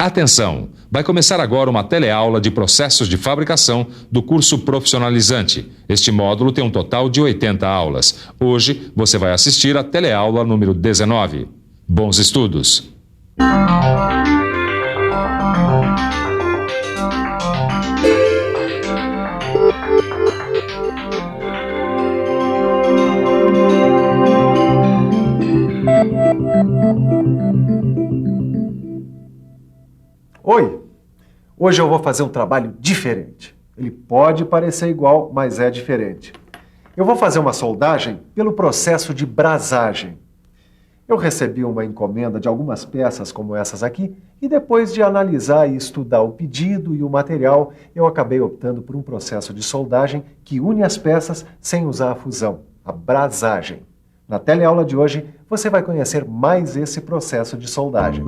Atenção! Vai começar agora uma teleaula de processos de fabricação do curso profissionalizante. Este módulo tem um total de 80 aulas. Hoje você vai assistir a teleaula número 19. Bons estudos! Oi! Hoje eu vou fazer um trabalho diferente. Ele pode parecer igual, mas é diferente. Eu vou fazer uma soldagem pelo processo de brasagem. Eu recebi uma encomenda de algumas peças como essas aqui e depois de analisar e estudar o pedido e o material, eu acabei optando por um processo de soldagem que une as peças sem usar a fusão, a brasagem. Na teleaula de hoje, você vai conhecer mais esse processo de soldagem.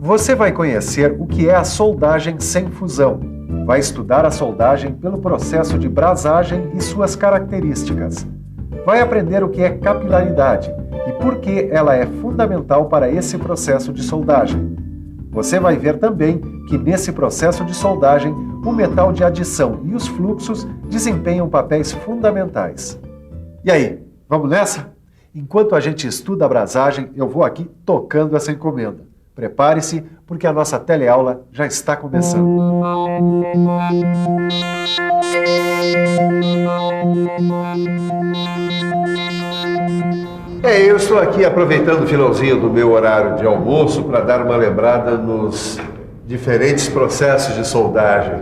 Você vai conhecer o que é a soldagem sem fusão. Vai estudar a soldagem pelo processo de brasagem e suas características. Vai aprender o que é capilaridade e por que ela é fundamental para esse processo de soldagem. Você vai ver também que nesse processo de soldagem, o metal de adição e os fluxos desempenham papéis fundamentais. E aí, vamos nessa? Enquanto a gente estuda a brasagem, eu vou aqui tocando essa encomenda. Prepare-se, porque a nossa teleaula já está começando. Eu estou aqui aproveitando o finalzinho do meu horário de almoço para dar uma lembrada nos diferentes processos de soldagem.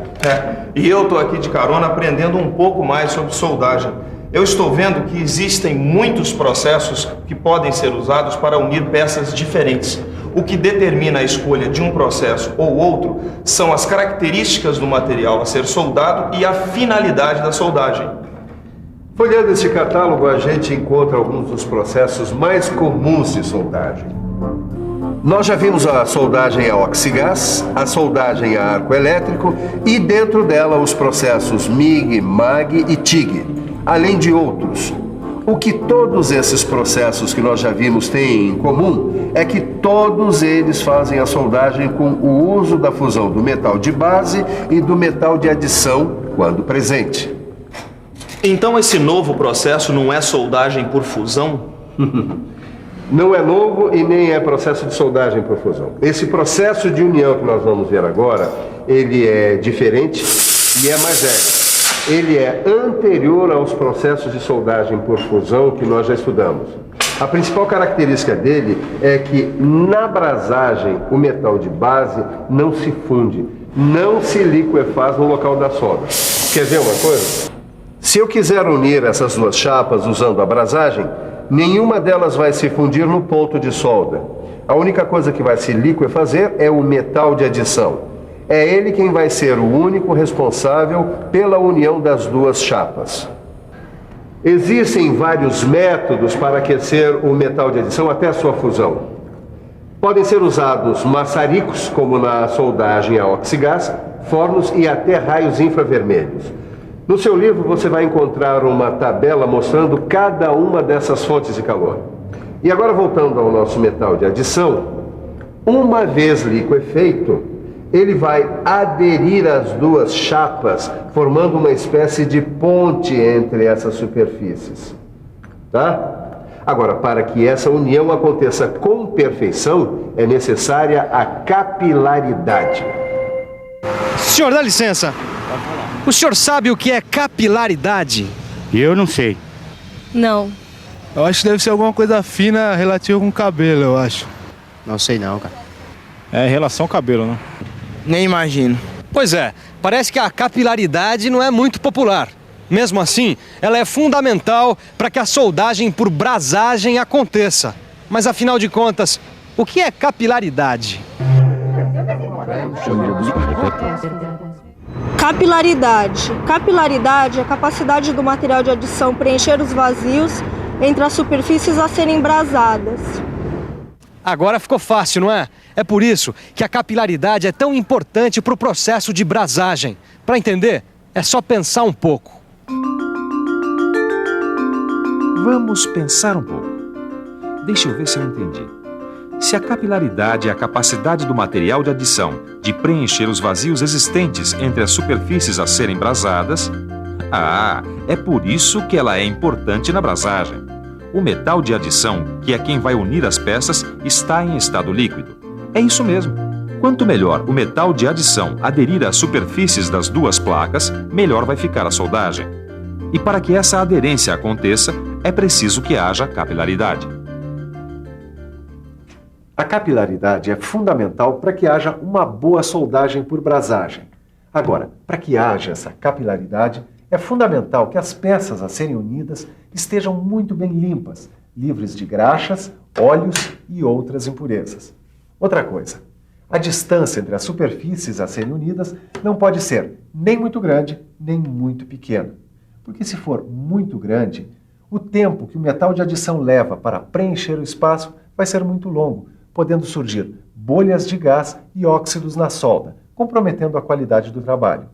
E eu estou aqui de carona aprendendo um pouco mais sobre soldagem. Eu estou vendo que existem muitos processos que podem ser usados para unir peças diferentes. O que determina a escolha de um processo ou outro são as características do material a ser soldado e a finalidade da soldagem. Folheando este catálogo, a gente encontra alguns dos processos mais comuns de soldagem. Nós já vimos a soldagem a oxigás, a soldagem a arco elétrico e dentro dela os processos MIG, MAG e TIG, além de outros. O que todos esses processos que nós já vimos têm em comum é que todos eles fazem a soldagem com o uso da fusão do metal de base e do metal de adição quando presente. Então esse novo processo não é soldagem por fusão? Não é novo e nem é processo de soldagem por fusão. Esse processo de união que nós vamos ver agora, ele é diferente e é mais velho. Ele é anterior aos processos de soldagem por fusão que nós já estudamos. A principal característica dele é que na brasagem o metal de base não se funde, não se liquefaz no local da solda. Quer ver uma coisa? Se eu quiser unir essas duas chapas usando a brasagem, nenhuma delas vai se fundir no ponto de solda. A única coisa que vai se liquefazer é o metal de adição. É ele quem vai ser o único responsável pela união das duas chapas. Existem vários métodos para aquecer o metal de adição até a sua fusão. Podem ser usados maçaricos, como na soldagem a oxigás, fornos e até raios infravermelhos. No seu livro você vai encontrar uma tabela mostrando cada uma dessas fontes de calor. E agora voltando ao nosso metal de adição, uma vez liquefeito, ele vai aderir às duas chapas, formando uma espécie de ponte entre essas superfícies. Tá? Agora, para que essa união aconteça com perfeição, é necessária a capilaridade. Senhor, dá licença. O senhor sabe o que é capilaridade? Eu não sei. Não. Eu acho que deve ser alguma coisa fina relativa com cabelo, eu acho. Não sei não, cara. É em relação ao cabelo, né? Nem imagino. Pois é, parece que a capilaridade não é muito popular. Mesmo assim, ela é fundamental para que a soldagem por brasagem aconteça. Mas afinal de contas, o que é capilaridade? Capilaridade. Capilaridade é a capacidade do material de adição preencher os vazios entre as superfícies a serem brasadas. Agora ficou fácil, não é? É por isso que a capilaridade é tão importante para o processo de brasagem. Para entender, é só pensar um pouco. Vamos pensar um pouco. Deixa eu ver se eu entendi. Se a capilaridade é a capacidade do material de adição de preencher os vazios existentes entre as superfícies a serem brasadas, é por isso que ela é importante na brasagem. O metal de adição, que é quem vai unir as peças, está em estado líquido. É isso mesmo. Quanto melhor o metal de adição aderir às superfícies das duas placas, melhor vai ficar a soldagem. E para que essa aderência aconteça, é preciso que haja capilaridade. A capilaridade é fundamental para que haja uma boa soldagem por brasagem. Agora, para que haja essa capilaridade, é fundamental que as peças a serem unidas estejam muito bem limpas, livres de graxas, óleos e outras impurezas. Outra coisa, a distância entre as superfícies a serem unidas não pode ser nem muito grande, nem muito pequena. Porque se for muito grande, o tempo que o metal de adição leva para preencher o espaço vai ser muito longo, podendo surgir bolhas de gás e óxidos na solda, comprometendo a qualidade do trabalho.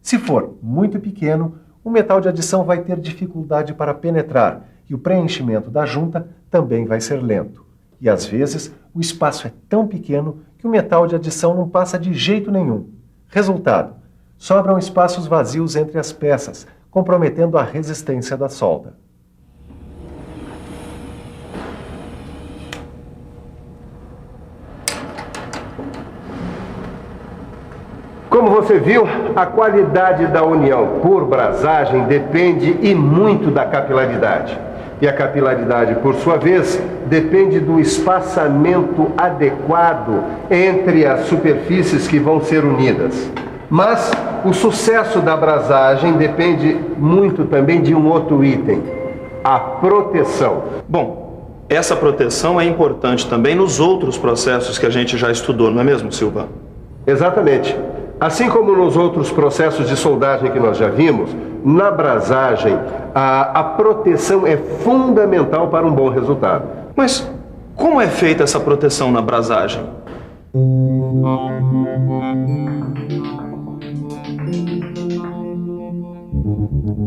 Se for muito pequeno, o metal de adição vai ter dificuldade para penetrar e o preenchimento da junta também vai ser lento. E às vezes, o espaço é tão pequeno que o metal de adição não passa de jeito nenhum. Resultado: sobram espaços vazios entre as peças, comprometendo a resistência da solda. Como você viu, a qualidade da união por brasagem depende e muito da capilaridade. E a capilaridade, por sua vez, depende do espaçamento adequado entre as superfícies que vão ser unidas. Mas o sucesso da brasagem depende muito também de um outro item: a proteção. Bom, essa proteção é importante também nos outros processos que a gente já estudou, não é mesmo, Silva? Exatamente. Assim como nos outros processos de soldagem que nós já vimos, na brasagem, a proteção é fundamental para um bom resultado. Mas como é feita essa proteção na brasagem?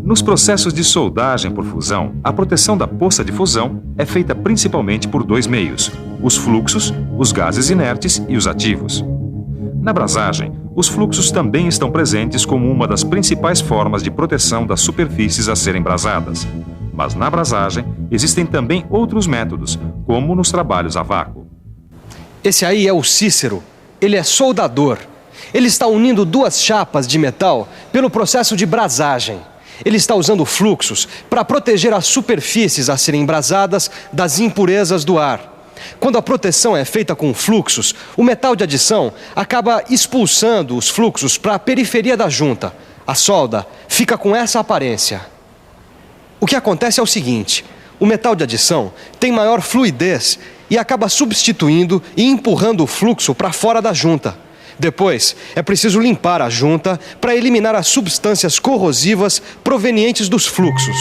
Nos processos de soldagem por fusão, a proteção da poça de fusão é feita principalmente por dois meios: os fluxos, os gases inertes e os ativos. Na brasagem, os fluxos também estão presentes como uma das principais formas de proteção das superfícies a serem brasadas. Mas na brasagem, existem também outros métodos, como nos trabalhos a vácuo. Esse aí é o Cícero. Ele é soldador. Ele está unindo duas chapas de metal pelo processo de brasagem. Ele está usando fluxos para proteger as superfícies a serem brasadas das impurezas do ar. Quando a proteção é feita com fluxos, o metal de adição acaba expulsando os fluxos para a periferia da junta. A solda fica com essa aparência. O que acontece é o seguinte: o metal de adição tem maior fluidez e acaba substituindo e empurrando o fluxo para fora da junta. Depois, é preciso limpar a junta para eliminar as substâncias corrosivas provenientes dos fluxos.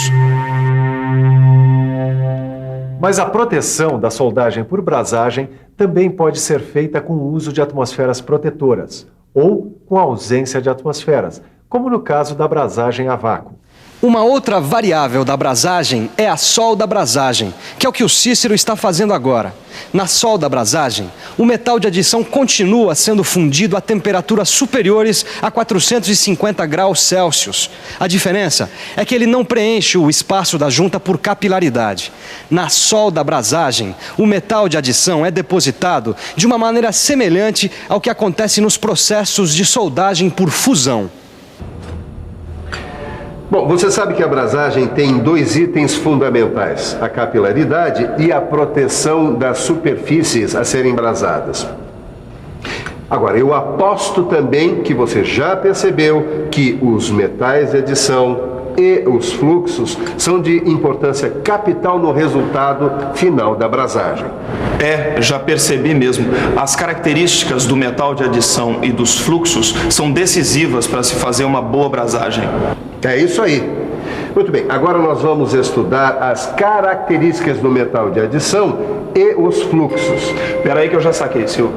Mas a proteção da soldagem por brasagem também pode ser feita com o uso de atmosferas protetoras ou com a ausência de atmosferas, como no caso da brasagem a vácuo. Uma outra variável da brasagem é a solda-brasagem, que é o que o Cícero está fazendo agora. Na solda-brasagem, o metal de adição continua sendo fundido a temperaturas superiores a 450 graus Celsius. A diferença é que ele não preenche o espaço da junta por capilaridade. Na solda-brasagem, o metal de adição é depositado de uma maneira semelhante ao que acontece nos processos de soldagem por fusão. Bom, você sabe que a brasagem tem dois itens fundamentais: a capilaridade e a proteção das superfícies a serem brasadas. Agora, eu aposto também que você já percebeu que os metais de adição e os fluxos são de importância capital no resultado final da brasagem. Já percebi mesmo. As características do metal de adição e dos fluxos são decisivas para se fazer uma boa brasagem. É isso aí. Muito bem, agora nós vamos estudar as características do metal de adição e os fluxos. Espera aí que eu já saquei, Silva.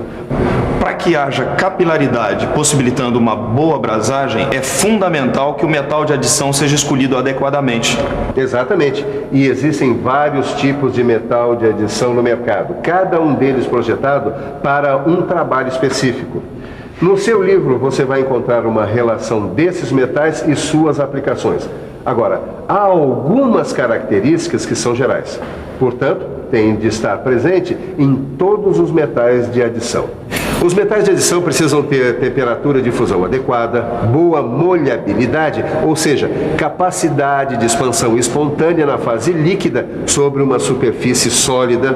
Para que haja capilaridade possibilitando uma boa brasagem, é fundamental que o metal de adição seja escolhido adequadamente. Exatamente. E existem vários tipos de metal de adição no mercado, cada um deles projetado para um trabalho específico. No seu livro você vai encontrar uma relação desses metais e suas aplicações. Agora, há algumas características que são gerais. Portanto, tem de estar presente em todos os metais de adição. Os metais de adição precisam ter temperatura de fusão adequada, boa molhabilidade, ou seja, capacidade de expansão espontânea na fase líquida sobre uma superfície sólida,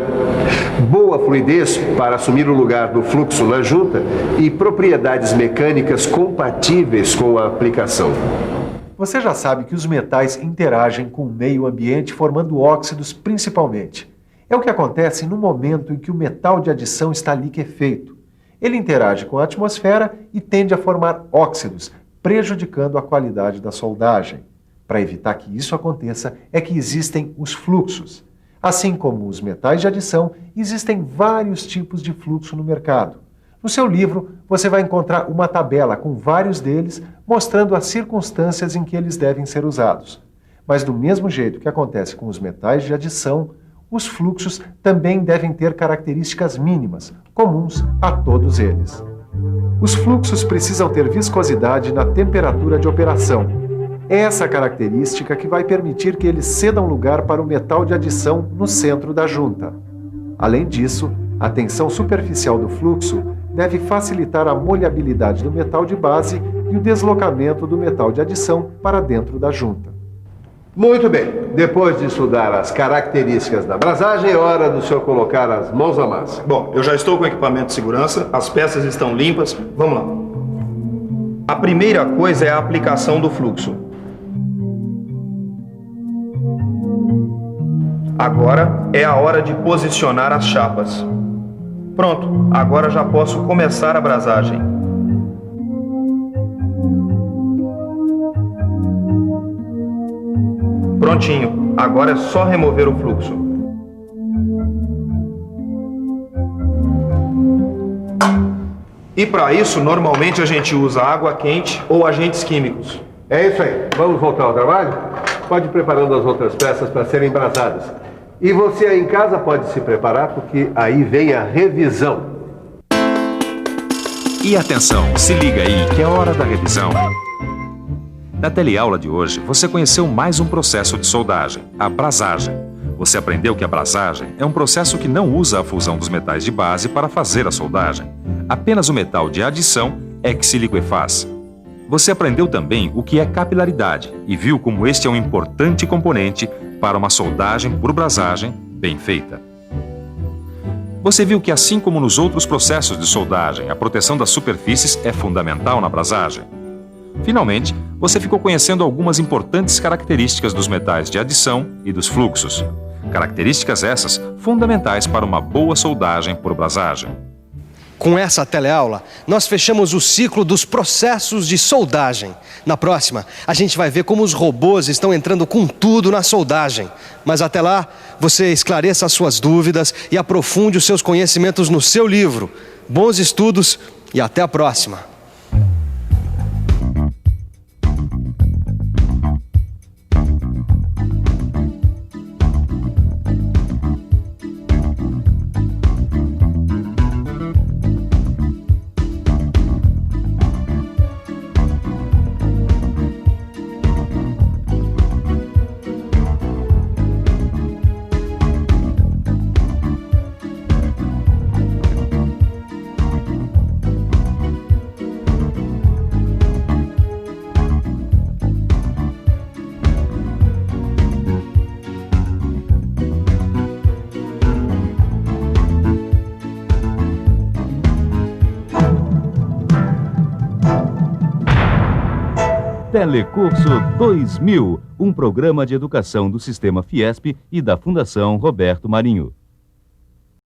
boa fluidez para assumir o lugar do fluxo na junta e propriedades mecânicas compatíveis com a aplicação. Você já sabe que os metais interagem com o meio ambiente formando óxidos principalmente. É o que acontece no momento em que o metal de adição está liquefeito. Ele interage com a atmosfera e tende a formar óxidos, prejudicando a qualidade da soldagem. Para evitar que isso aconteça, é que existem os fluxos. Assim como os metais de adição, existem vários tipos de fluxo no mercado. No seu livro, você vai encontrar uma tabela com vários deles, mostrando as circunstâncias em que eles devem ser usados. Mas do mesmo jeito que acontece com os metais de adição, os fluxos também devem ter características mínimas, comuns a todos eles. Os fluxos precisam ter viscosidade na temperatura de operação. É essa característica que vai permitir que eles cedam lugar para o metal de adição no centro da junta. Além disso, a tensão superficial do fluxo deve facilitar a molhabilidade do metal de base e o deslocamento do metal de adição para dentro da junta. Muito bem, depois de estudar as características da brasagem, é hora do senhor colocar as mãos na massa. Bom, eu já estou com o equipamento de segurança, as peças estão limpas, vamos lá. A primeira coisa é a aplicação do fluxo. Agora é a hora de posicionar as chapas. Pronto, agora já posso começar a brasagem. Prontinho, agora é só remover o fluxo. E para isso, normalmente a gente usa água quente ou agentes químicos. É isso aí, vamos voltar ao trabalho? Pode ir preparando as outras peças para serem brasadas. E você aí em casa pode se preparar, porque aí vem a revisão. E atenção, se liga aí que é hora da revisão. Na teleaula de hoje, você conheceu mais um processo de soldagem, a brasagem. Você aprendeu que a brasagem é um processo que não usa a fusão dos metais de base para fazer a soldagem. Apenas o metal de adição é que se liquefaz. Você aprendeu também o que é capilaridade e viu como este é um importante componente para uma soldagem por brasagem bem feita. Você viu que, assim como nos outros processos de soldagem, a proteção das superfícies é fundamental na brasagem. Finalmente, você ficou conhecendo algumas importantes características dos metais de adição e dos fluxos. Características essas fundamentais para uma boa soldagem por brasagem. Com essa teleaula, nós fechamos o ciclo dos processos de soldagem. Na próxima, a gente vai ver como os robôs estão entrando com tudo na soldagem. Mas até lá, você esclareça as suas dúvidas e aprofunde os seus conhecimentos no seu livro. Bons estudos e até a próxima! Telecurso 2000, um programa de educação do Sistema Fiesp e da Fundação Roberto Marinho.